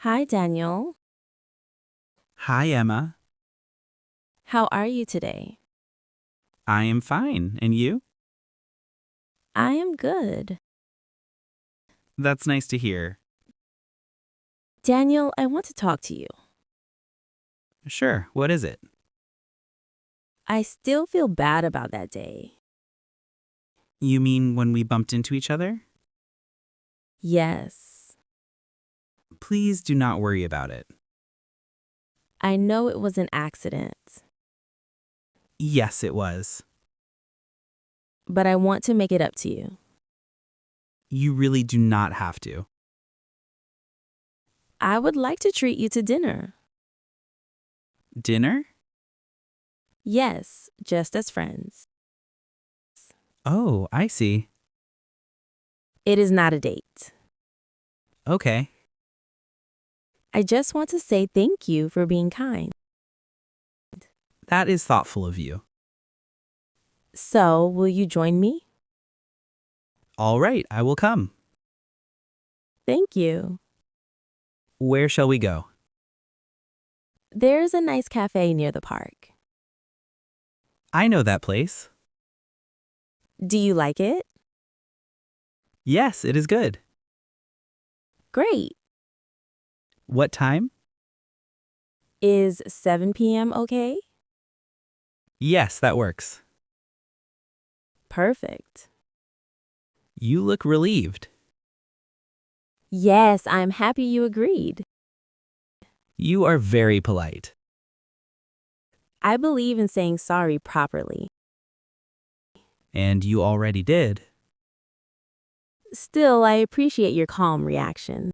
Hi, Daniel. Hi, Emma. How are you today? I am fine. And you? I am good. That's nice to hear. Daniel, I want to talk to you. Sure, what is it? I still feel bad about that day. You mean when we bumped into each other? Yes, Please do not worry about it. I know it was an accident, Yes, it was. but I want to make it up to you. You really do not have to. I would like to treat you to dinner. Dinner? Yes, just as friends. Oh, I see. It is not a date. Okay. I just want to say thank you for being kind. That is thoughtful of you. So, will you join me? All right, I will come. Thank you. Where shall we go? There's a nice cafe near the park. I know that place. Do you like it? Yes, it is good. Great. What time? Is 7 p.m. okay? Yes, that works. Perfect. You look relieved. Yes, I'm happy you agreed. You are very polite. I believe in saying sorry properly. And you already did. Still, I appreciate your calm reaction.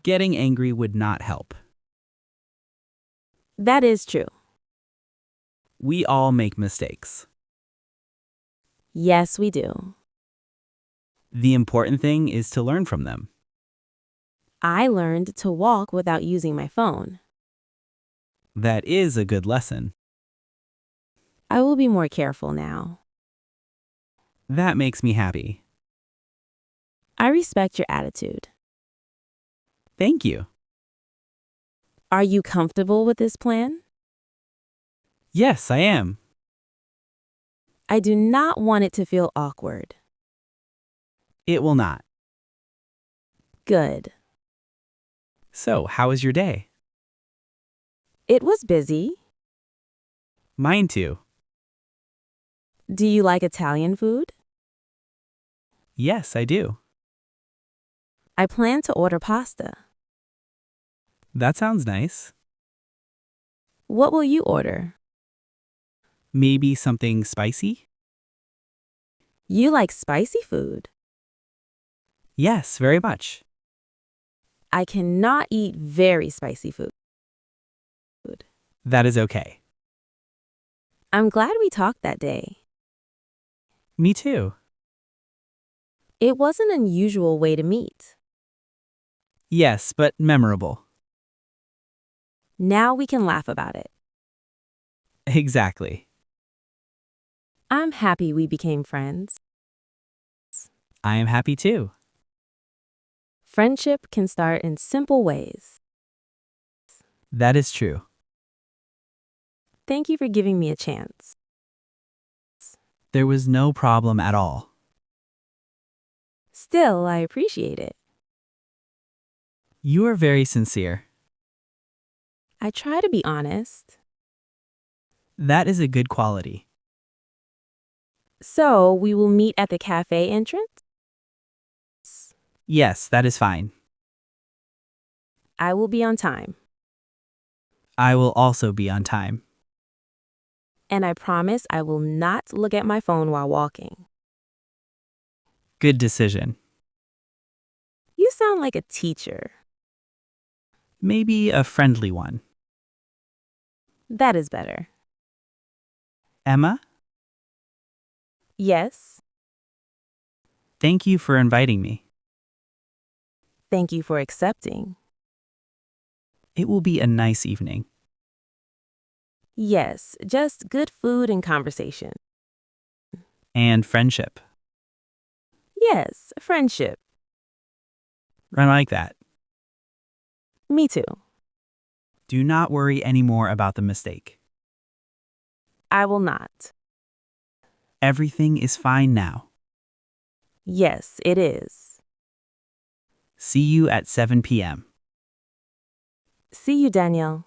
Getting angry would not help. That is true. We all make mistakes. Yes, we do. The important thing is to learn from them. I learned to walk without using my phone. That is a good lesson. I will be more careful now. That makes me happy. I respect your attitude. Thank you. Are you comfortable with this plan? Yes, I am. I do not want it to feel awkward. It will not. Good. So, how was your day? It was busy. Mine too. Do you like Italian food? Yes, I do. I plan to order pasta. That sounds nice. What will you order? Maybe something spicy? You like spicy food. Yes, very much. I cannot eat very spicy food. That is okay. I'm glad we talked that day. Me too. It was an unusual way to meet. Yes, but memorable. Now we can laugh about it. Exactly. I'm happy we became friends. I am happy too. Friendship can start in simple ways. That is true. Thank you for giving me a chance. There was no problem at all. Still, I appreciate it. You are very sincere. I try to be honest. That is a good quality. So, we will meet at the cafe entrance? Yes, that is fine. I will be on time. I will also be on time. And I promise I will not look at my phone while walking. Good decision. You sound like a teacher. Maybe a friendly one. That is better. Emma, Yes, thank you for inviting me. thank you for accepting. It will be a nice evening. Yes, just good food and conversation. And friendship. Yes, friendship. I like that. Me too. Do not worry anymore about the mistake. I will not. Everything is fine now. Yes, it is. See you at 7 p.m. See you, Danielle.